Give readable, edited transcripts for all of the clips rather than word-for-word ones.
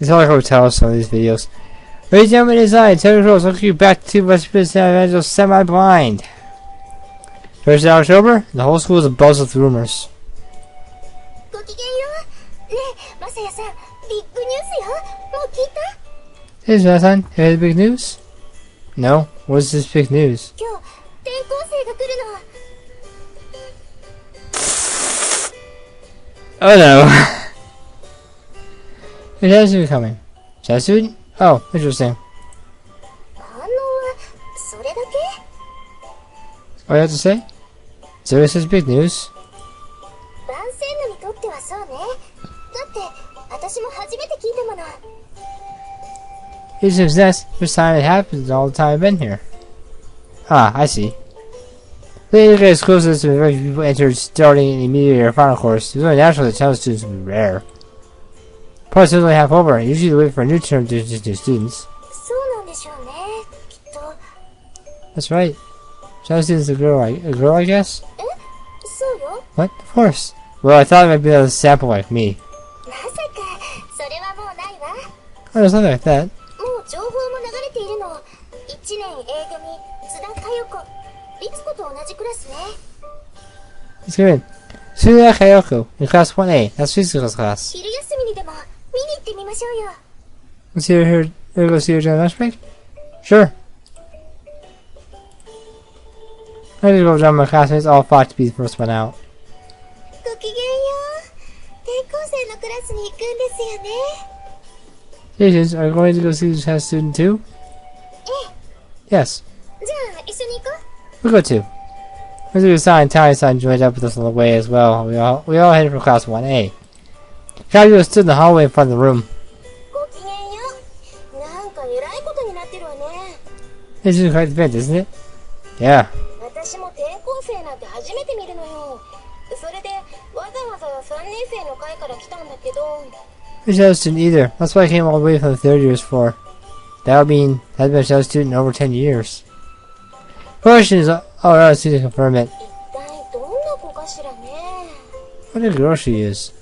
It's all like hotels, some of these videos. Ladies and gentlemen, inside, tell girls, look you back to West Evangile semi-blind. First of October, the whole school is abuzz with rumors. Hey, Masaya, you heard the big news? No? What's this big news? Oh no! It has to be coming. Jazz student? Oh, interesting. What do you have to say? So this is big news. It seems that's the first time it happens all the time I've been here. Ah, I see. The guys closest to very few people entered starting an immediate or final course. It was only natural that challenge students would be rare. Plus, it's only half over. Usually, they wait for a new term to introduce new students. That's right. Challenge students a girl, I guess. What? Of course. Well, I thought it might be a sample like me. Oh, there's nothing like that. Let's go in. Suya Kayoko in class 1A. That's physical class. Let's see her. Go see her during lunch break? Sure. I just go down my classmates all fought to be the first one out. Patients, are you going to go see the test student too? Yes. We'll go too. As we saw, Tiny-san joined up with us on the way as well. We all headed for class 1A. Kaguya stood in the hallway in front of the room. This is quite the event, isn't it? Yeah. I shadow student either. That's what I came all the way from the third years for. That would mean I've been a shadow student in over 10 years. Question is, oh no, I see to confirm it. What a girl she is.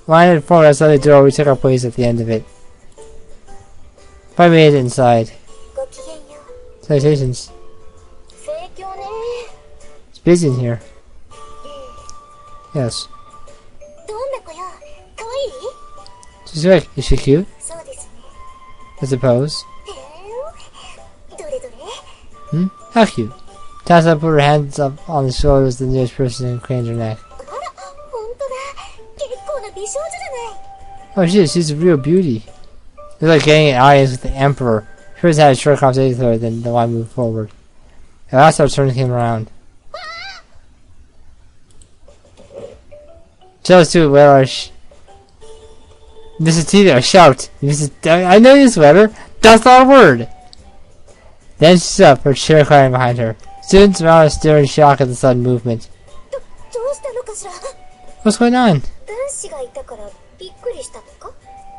Line and forward outside the door, we took our place at the end of it. I made it inside. Salutations. It's busy in here. Yes. She's like, is she cute? I suppose. Hmm? How cute. Tessa put her hands up on the shoulders of the nearest person and craned her neck. Oh shit, she's a real beauty. It's like getting an audience with the Emperor. First had a short conversation with her, then the line moved forward. At last our turn came around. Shout to it, where are Mrs. Tina, shout. I know this letter. That's not a word. Then she stood up, her chair clattering behind her. Students around her stared in shock at the sudden movement. What's going on?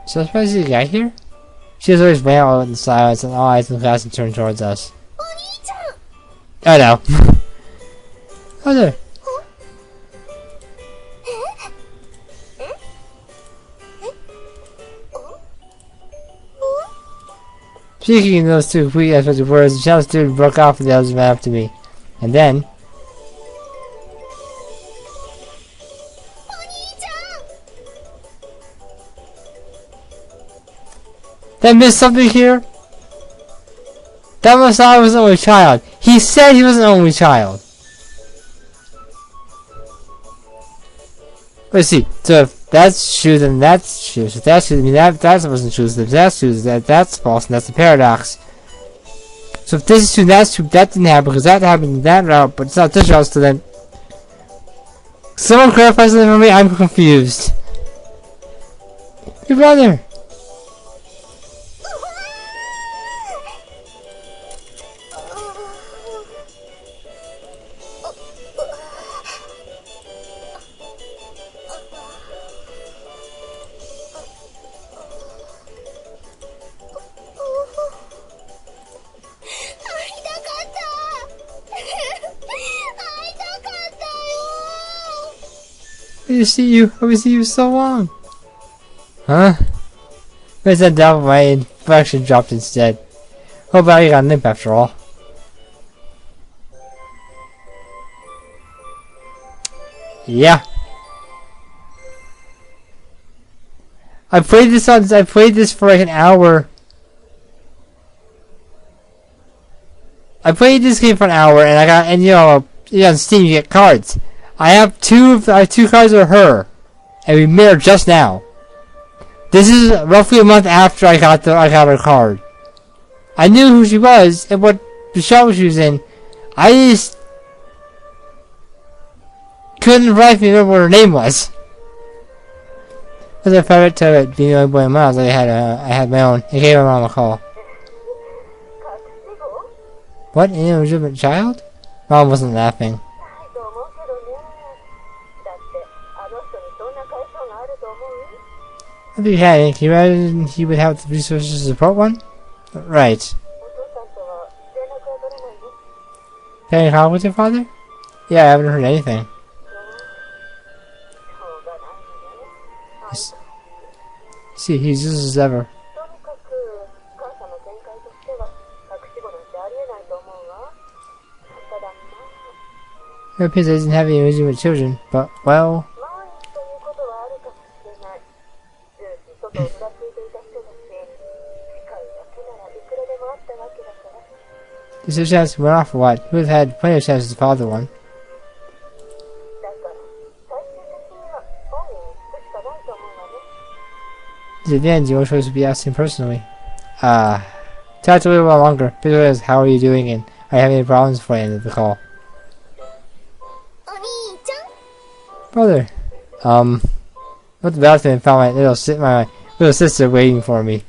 So surprised you got here? She was always ran out in the silence, and all eyes in the class turned towards us. Oh no. Oh there. Speaking those two quick unexpected words, the shadow student broke off and the others ran up to me. And then... Did I miss something here? That Masaya was an only child. He said he was an only child. Let's see. So if that's true, then that's true. So if that's true, I mean that wasn't true. So if that's true, that's false, and that's the paradox. So if this is true, that's true. That didn't happen because that happened in that route, but it's not this route. So then, someone clarify something for me. I'm confused. Your brother. I haven't seen you so long. Huh? But then down my inflection dropped instead. Oh, but I got a limp after all. Yeah. I played this for like an hour. I played this game for an hour, and on Steam you get cards. I have two cards of her, and we met her just now. This is roughly a month after I got her card. I knew who she was and what the show she was in. I just couldn't rightly remember what her name was. As I found it to being the only boy in my house, I had my own. I gave him on the call. What? An illegitimate child? Mom wasn't laughing. If he hadn't, can you imagine he would have the resources to support one? Right. Having a call with your father? Yeah, I haven't heard anything. See, he's useless as ever. It appears I didn't have any illegitimate children, but, well... There's a chance we went off for what? We would have had plenty of chances to father one. At the end, your choice would be asking personally. Talk to a little while longer. Please, how are you doing and are you having any problems before I ended the call? Brother. Went to the bathroom and found my little sister waiting for me.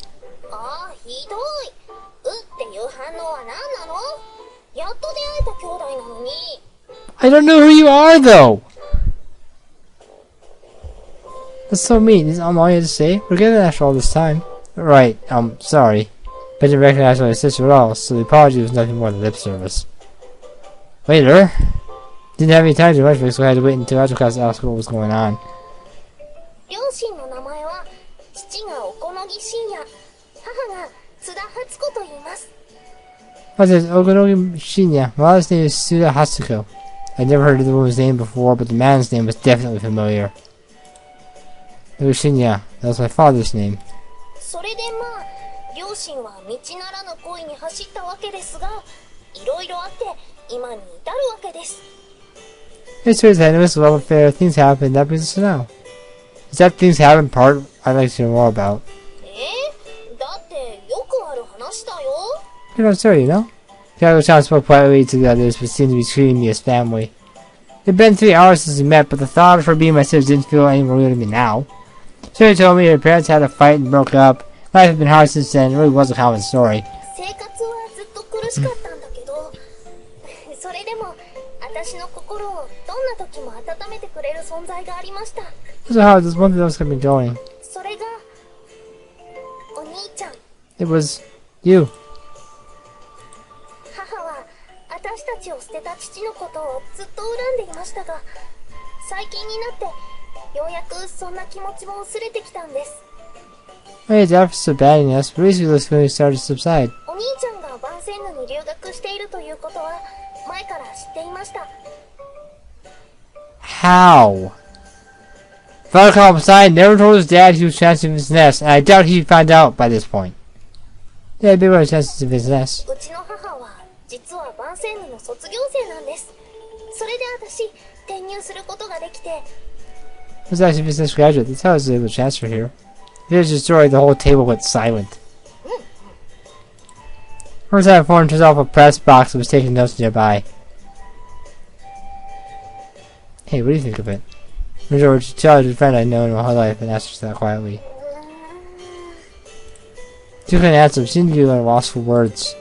I don't know who you are, though! That's so mean. Is that all you had to say? We're getting after all this time. Right, sorry. I didn't recognize my sister at all, so the apology was nothing more than lip service. Later. Didn't have any time to much, so I had to wait until after class to ask what was going on. My name is Ogonogi Shinya. My last name is Suda Hatsuko. I'd never heard of the woman's name before, but the man's name was definitely familiar. Shinya. That was my father's name. It's true that in this love affair, things happen, that brings us to now. Is that things happen part I'd like to know more about? You're not sorry, you know? The other child spoke quietly to the others, but seemed to be treating me as family. It had been 3 hours since we met, but the thought of her being my sister didn't feel any more real to me now. She told me her parents had a fight and broke up. Life had been hard since then. It really was a common story. So how does one of those have been going? It was you. Hey, the efforts of batting us, but recently those feelings started to subside. How? Father Masaya never told his dad he was chancing his nest, and I doubt he'd find out by this point. Yeah, I'd be right chances of his nest. I was actually a business graduate. That's how I was able to transfer here. Here's the story, the whole table went silent. First time phone turns off a press box and was taking notes nearby. Hey, what do you think of it? George, tell a friend I'd known my whole life and asked her that quietly. She couldn't answer, she seemed to be at a loss for words.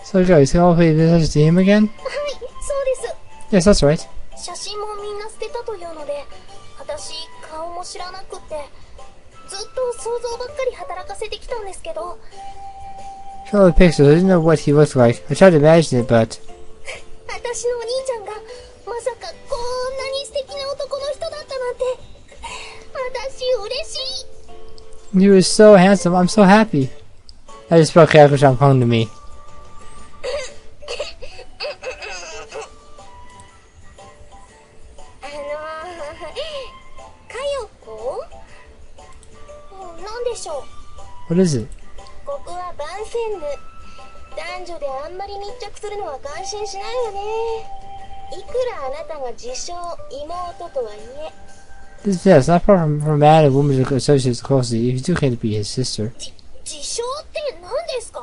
So guys, can all play this to him again? Yes, that's right. Show the pictures, I didn't know what he looked like. I tried to imagine it, but... He was so handsome. I'm so happy. I just felt Kayako-chan clung to me. かよこ？なんでしょう？ What is it? ここは番宣部。男女であんまり密着するのは感心しないわね。いくらあなたが自称妹とはいえ。This is not far from a man and woman associates closely. If you do claim to be his sister. 自称って何ですか？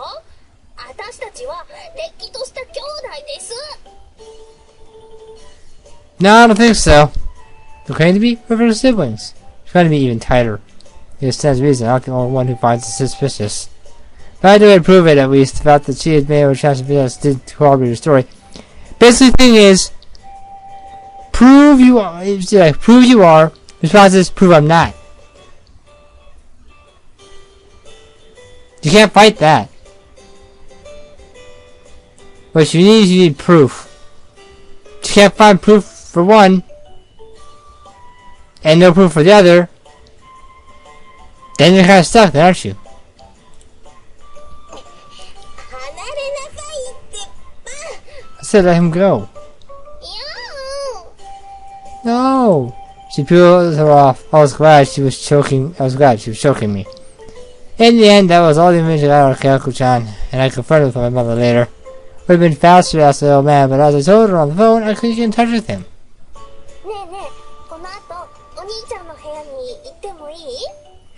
私たちはれっきとした兄弟です。 No, I don't think so. You claim to be? We're siblings. It's going to be even tighter. It stands to reason I'm not the only one who finds it suspicious. But I do prove it at least. The fact that she has made a chance to did corroborate her story. Basically, the thing is, prove you are. Prove you are. Response is prove I'm not. You can't fight that. What you need proof. You can't find proof for one, and no proof for the other. Then you're kind of stuck, then, aren't you? I said let him go. No. She peeled her off. I was glad she was choking me. In the end, that was all the information I got on Kayako-chan, and I confronted with my mother later. Would have been faster to ask the old man, but as I told her on the phone, I couldn't get in touch with him.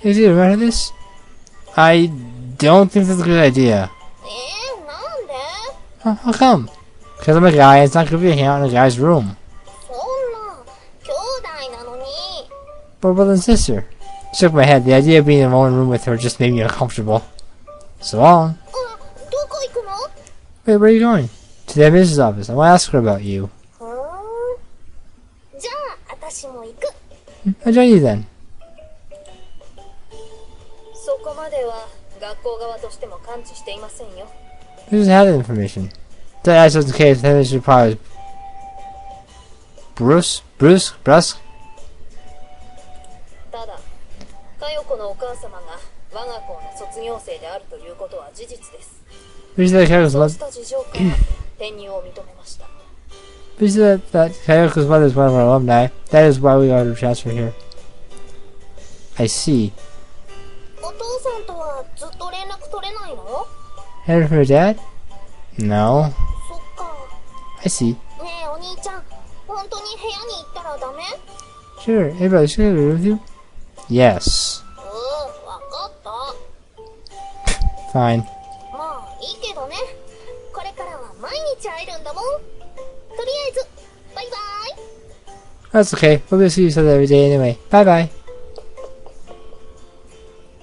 Do you remember this? I don't think that's a good idea. How come? Because I'm a guy and it's not going to be hanging out in a guy's room. But brother and sister. Shook my head. The idea of being in my own room with her just made me uncomfortable. So long. Wait, where are you going? To the admissions office. I want to ask her about you. I'll join you then. Who doesn't have that information? That answers the case, then it should probably Brusque? Who's that Kayoko's mother? Who's that Kayoko's mother is one of our alumni. That is why we got her transfer here. I see. Heard from her dad? No. I see. Sure, hey brother, should I go with you? Yes. Fine. That's okay. We'll be seeing each other every day anyway. Bye bye.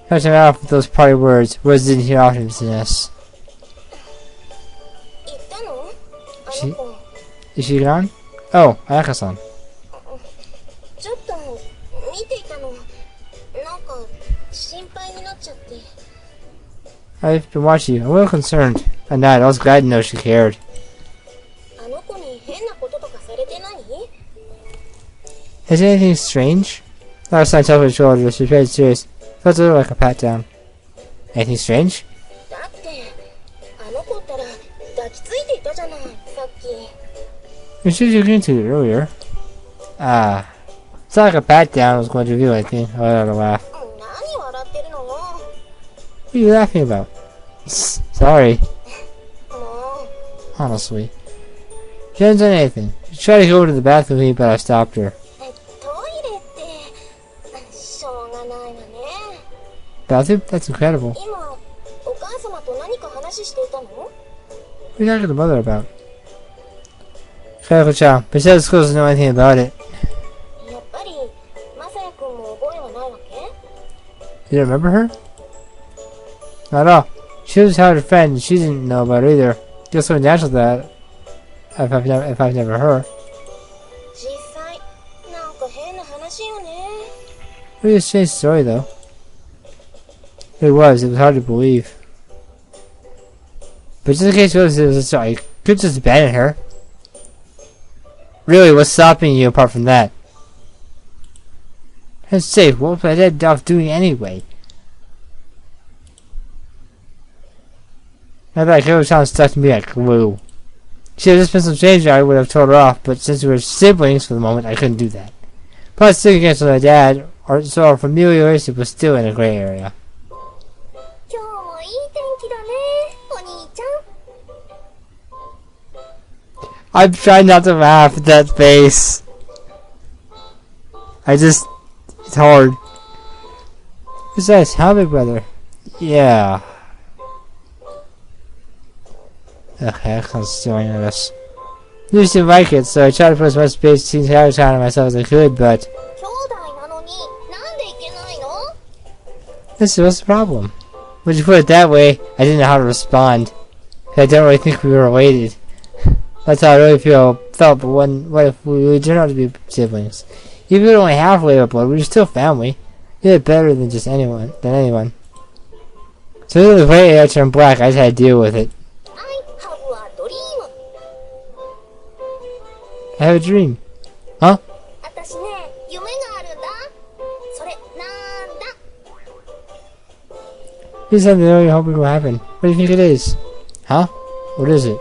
Catching me off with those party words. Words didn't hear often in this. Is she gone? Oh, Ayaka-san. I've been watching you. I'm a little concerned. I'm not. I was glad to know she cared. Is there anything strange? Last time I touched her shoulder, she was very serious. Felt a little like a pat down. Anything strange? You should have agreed to it earlier. Ah. It's not like a pat down I was going to do anything. I had to laugh. What are you laughing about? Sorry. Honestly. She hasn't done anything. She tried to go to the bathroom with me, but I stopped her. Bathroom? That's incredible. What are you talking to the mother about? Kayako-chan, but she says school doesn't know anything about it. You don't remember her? Not at all. She was had a friend and she didn't know about it either. Just so natural that if I've never heard. Really a strange story though. It was hard to believe. But just in case it was I could just abandon her. Really, what's stopping you apart from that? It's safe. What was my dad off doing anyway? I thought Kyo-chan stuck to me like glue. She had just been some change, I would have told her off, but since we were siblings for the moment, I couldn't do that. Plus, sitting against my dad, so our familial relationship was still in a gray area. I'm trying not to laugh at that face. It's hard. Besides, how big brother? Yeah. Okay, I'm staring at us. You used to like it, so I tried to put as much space between Kyo-chan and myself as I could, but... This was the problem. When you put it that way, I didn't know how to respond. I don't really think we were related. That's how I really felt, but what if we turned out to be siblings? Even if we were only halfway of blood, we were still family. We did better than anyone. So the way I turned black, I just had to deal with it. I have a dream. Huh? Here's something I really hope will happen. What do you think it is? Huh? What is it?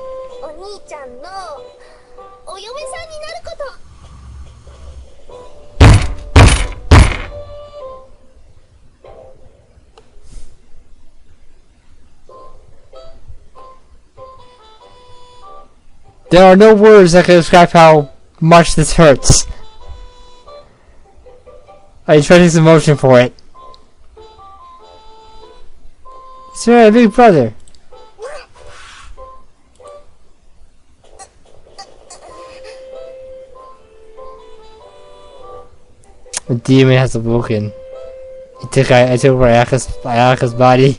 There are no words that can describe how much this hurts. I tried to use emotion for it. It's my big brother. The demon has awoken. I took over Ayaka's body.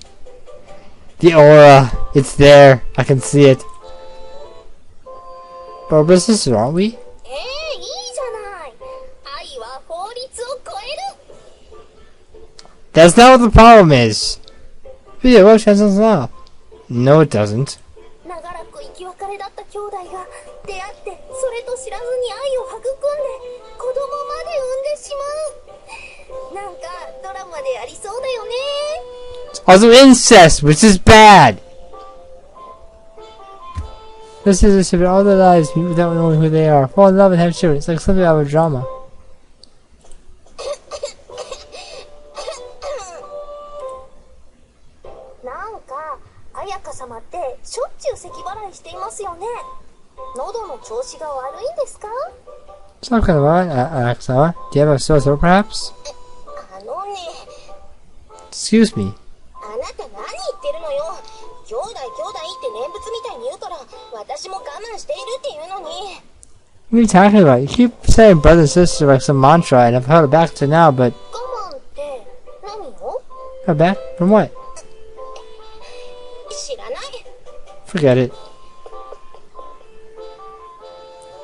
The aura, it's there. I can see it. But we're sisters, aren't we? That's not what the problem is. Yeah, what chance does now? No, it doesn't. Also incest, which is bad. This is a ship all their lives without knowing who they are. Fall in love and have children. It's like something out of a drama. Some kind of Ayaka-sama. Do you have a sore throat, perhaps? Excuse me. What are you talking about? You keep saying brother and sister like some mantra, and I've held it back to now, but... Held back? From what? Forget it.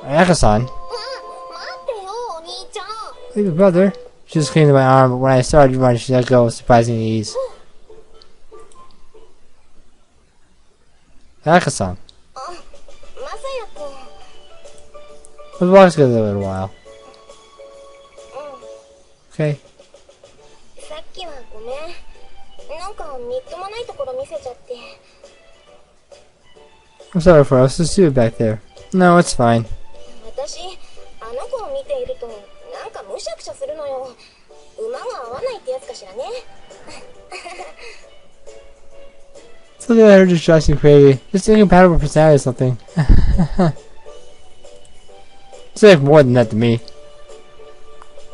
Ayaka-san. Leave your brother. She just came to my arm, but when I started to run, she let go with surprising ease. Ayaka-san. Let's walk together a little while. Okay. I'm sorry for us. Let's do it back there. No, it's fine. Something that her just drives me crazy. Just incompatible personality or something. It's like more than that to me.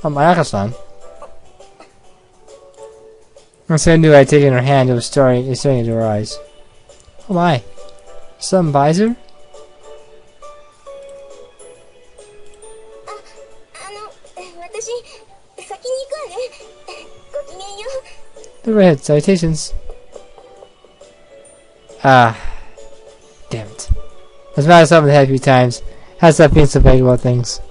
Oh, Ayaka-san. Once I knew I had taken her hand, it was staring into her eyes. Oh my. Some visor? Go ahead, salutations. Ah. Damn it. I've met myself in the head a few times. How's that being so vague about things?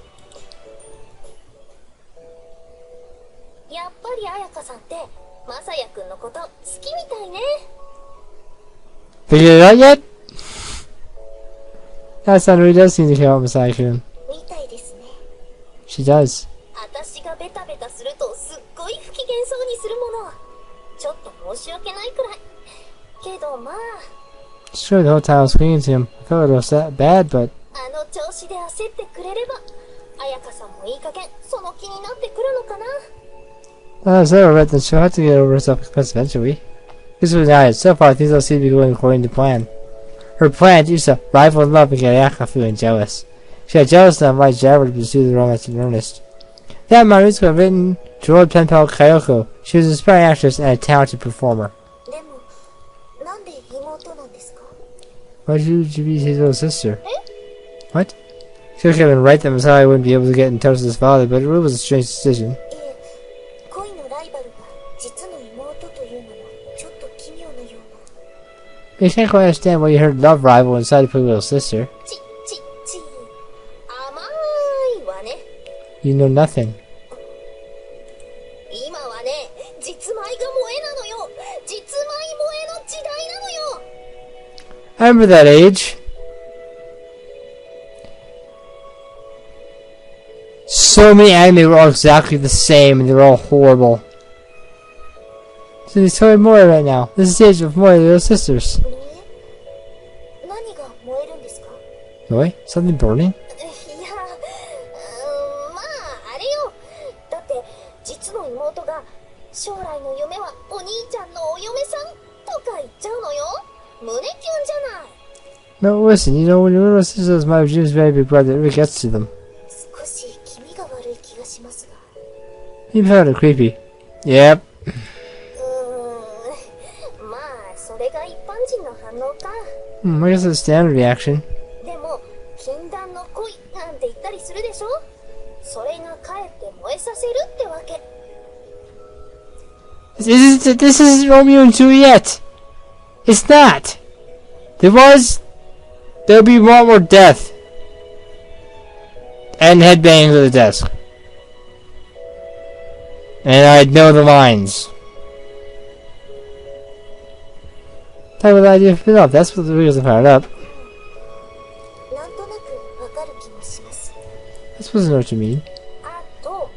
Figured it out yet? That son really does seem to care about Masaya-kun. She does. Sure, the whole time I was clinging to him. I felt a little bad, but あの調子で焦ってくれれば彩香さんもいい加減その気になってくるのかな。 it's over it, then she'll have to get over herself eventually. This was nice. So far, things don't seem to be going according to plan. Her plan used to rival in love and get Ayaka feeling jealous. She had jealous of my Jabber to pursue the romance in earnest. That Maruska had written to old pen pal Kyoko. She was an aspiring actress and a talented performer. でもなんで妹なんですか？ Why should you be his little sister? What? She could have been right that Masaya wouldn't be able to get in touch with his father, but it really was a strange decision. いえ、恋のライバルが実の妹というのもちょっと奇妙なような。 You can't quite understand why you heard love rival inside to play little sister. ち甘いわね。 You know nothing. 今はね、実米が萌えなのよ。実米萌えの時代なのよ。 I remember that age. So many anime were all exactly the same and they were all horrible. So there's totally Mori right now. This is the age of Mori, the little sisters. 何が燃えるんですか？ Mori? Something burning? いや、まああれよ。だって実の妹が将来の夢はお兄ちゃんのお嫁さんとか言っちゃうのよ。胸キュンじゃない。 No, listen, you know, when your little sisters my dreams very big brother, it really gets to them. 少し気味が悪い気がしますが。 You found it creepy. Yep. まあそれが一般人の反応か。 I guess it's a standard reaction. でも禁断の恋なんて言ったりするでしょ。それがかえって燃えさせるってわけ。 This isn't Romeo and Juliet. It's not. There'll be more death. And headbanging to the desk. And I'd know the lines. Talk about the idea of spin-off. That's what the reason I found up. なんとなくわかる気もします。 I suppose I know what you mean. あと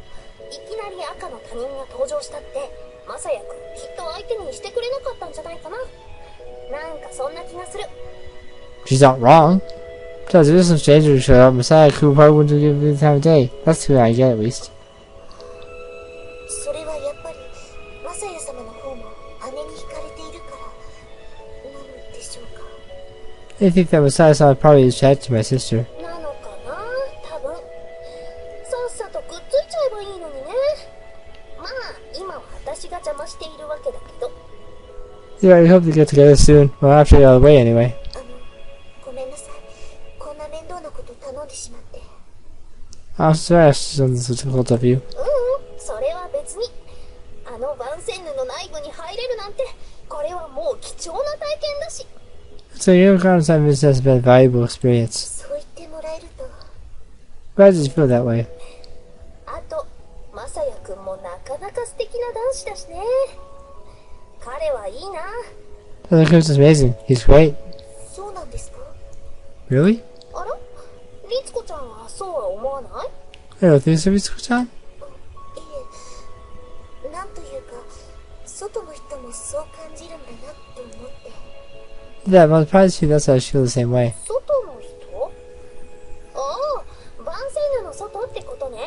いきなり赤の他人が登場したってマサヤくんきっと相手にしてくれなかったんじゃないかな。なんかそんな気がする。 She's not wrong. Besides, if there's some stranger who showed up, Masaya probably wouldn't give me the time of day. That's who I get, at least. それはやっぱりマサヤ様の方も姉に惹かれているからなのでしょうか。 I think that Masaya-sama probably is attracted to my sister. なのかな、多分。さっさとくっついちゃえばいいのにね。まあ今は私が邪魔しているわけだけど。 Yeah, we hope to get together soon. Well, after you're out of the way, anyway. ごめんなさい。こんな面倒なこと頼んでしまって。 I'm sorry I asked something so difficult of you. それは別に。あのバンセンヌの内部に入れるなんて、これはもう貴重な体験だし。 So your contact with this has been a valuable experience. そう言ってもらえると。 Glad you feel that way. あと、マサヤくんもなかなか素敵な男子だしね。彼はいいな。 The Chris is amazing. He's great. そうなんですか？ Really? あら？リツコちゃんはそうは思わない？ I don't think so, Mitsuko-chan. いえ、なんというか、外の人もそう感じるんだなって思って。 Yeah, I'm surprised that's how I feel the same way. 外の人？ああ、バンセンヌの外ってことね。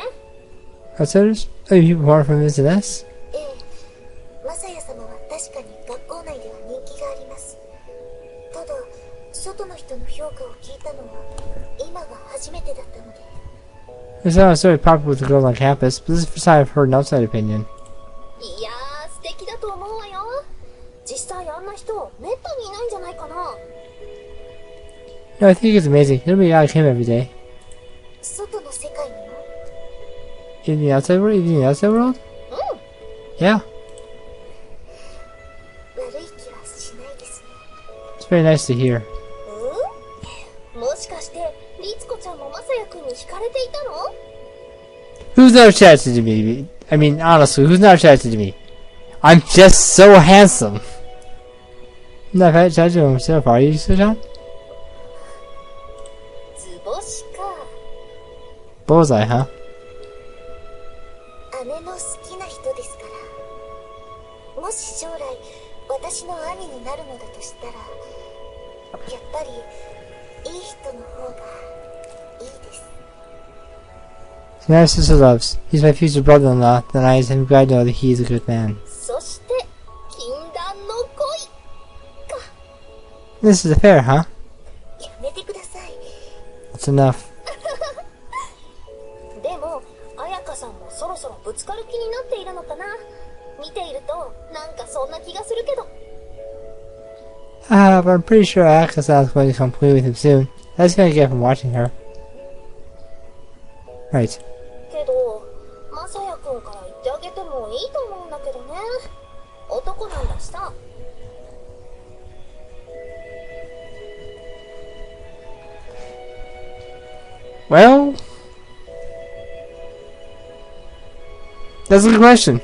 Outsiders? Oh, you people who aren't from SNS? ええ、マサヤ様は確かに学校内では人気があります。ただ、外の人の評価を聞いたのは今が初めてだったので。 It's not very popular with the girls on campus, but this is the first time I've heard an outside opinion. いやー、素敵だと思うわよ。実際あんな人めったにいないんじゃないかな。 No, I think it's amazing. It'll be like him every day. 外の世界にも。 In the outside world? Even in the outside world? うん。 Yeah. 悪い気はしないですね。 It's very nice to hear. もしかしてリツコちゃんもマサヤくんに惹かれていたの？ Who's not attracted to me? I mean, honestly, who's not attracted to me? I'm just so handsome. I'm not attracted to himself, are you, Sujan? 図星か。 Bullseye, huh? 姉の好きな人ですから。もし将来私の兄になるのだとしたら、やっぱりいい人の方がいいです。 My sister loves. He's my future brother-in-law, then I am glad to know that he is a good man. そして禁断の恋か。 This is a fair, huh? やめてください。 That's enough. でも彩香さんもそろそろぶつかる気になっているのかな。見ているとなんかそんな気がするけど。 But I'm pretty sure Akasa's going to come play with him soon. That's gonna get from watching her. Right. けどマサヤくんから言ってあげてもいいと思うんだけどね。男なんだしさ。 Well, that's a good question.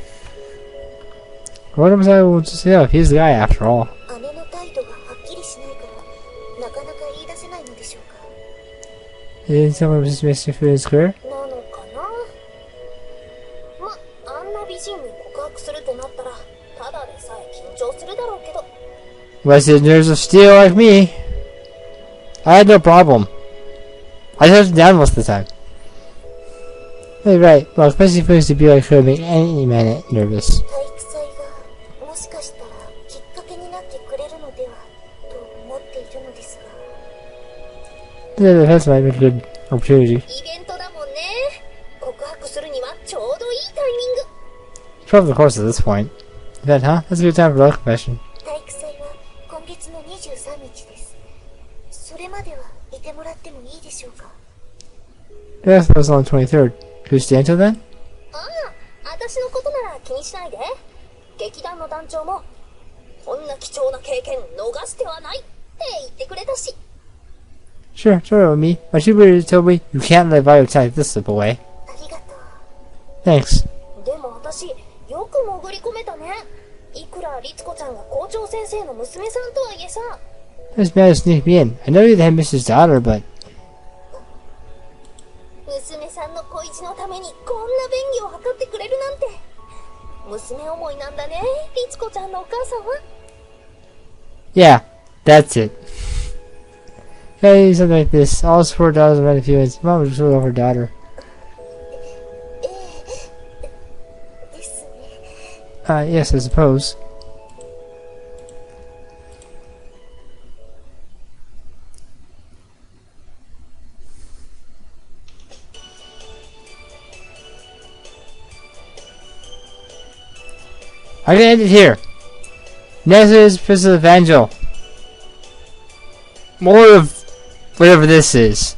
What am I will just know if he's the guy after all? 姉の態度がはっきりしないからなかなか言い出せないのでしょうか。 He didn't tell me Mr. Food is clear? なのかな。ま、あんな美人に告白するとなったらただでさえ緊張するだろうけど。 Western nerves of steel like me. I had no problem. I shut him down most of the time. Hey, right. Well, especially for us to be like her make any man nervous. 体育祭がもしかしたらきっかけになってくれるのではと思っているのですが。 Yeah, that's might be a good opportunity. イベントだもんね。告白するにはちょうどいいタイミング。 Probably the course at this point. That, huh? That's a good time for love confession. 体育祭は今月の23日です。それまではいてもらってもいいでしょうか。 Yes, that was on the 23rd. Could you stay until then? ああ、私のことなら気にしないで。劇団の団長もこんな貴重な経験逃してはないって言ってくれたし。 Sure, with me. My tutor told me you can't let Violet take this slip away. ありがと Thanks. う。でも私よく潜り込めたね。いくら律子ちゃんが校長先生の娘さんとはいえさ。 This man sneaked me in. I know you're the headmistress' daughter, but 娘さんの恋路のためにこんな便宜を図ってくれるなんて。娘思いなんだね、律子ちゃんのお母さんは。 yeah, that's it. Hey, something like this. All support daughters of many feelings. Mom was really over her daughter. ですね。 Yes, I suppose. I'm gonna end it here. Next is Princess Evangile. More of whatever this is.